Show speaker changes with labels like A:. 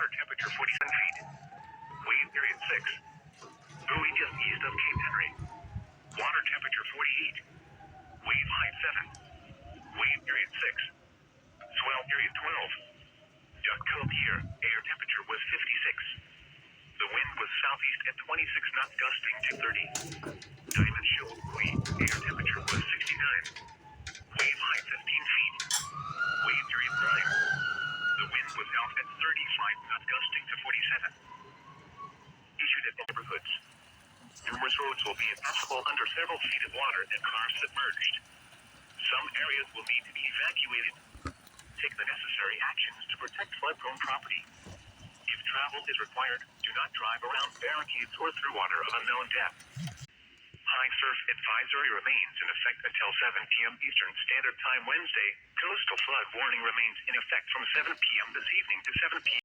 A: Water temperature 47 feet. Wave period 6. Buoy just east of Cape Henry. Water temperature 48. Wave height 7. Wave period 6. Swell period 12. Duck Cove here, air temperature was 56. The wind was southeast at 26 knots gusting to 30. Diamond Shoal Buoy, air temperature was 69. Wave height 15 feet. Wave period 9. The wind was out at 35 knots gusting to 47. Issued at neighborhoods. Numerous roads will be impassable under several feet of water and cars submerged. Some areas will need to be evacuated. Take the necessary actions to protect flood-prone property. If travel is required, do not drive around barricades or through water of unknown depth. High surf advisory remains in effect until 7 p.m. Eastern Standard Time Wednesday. Coastal flood warning remains in effect from 7 p.m. this evening to 7 p.m.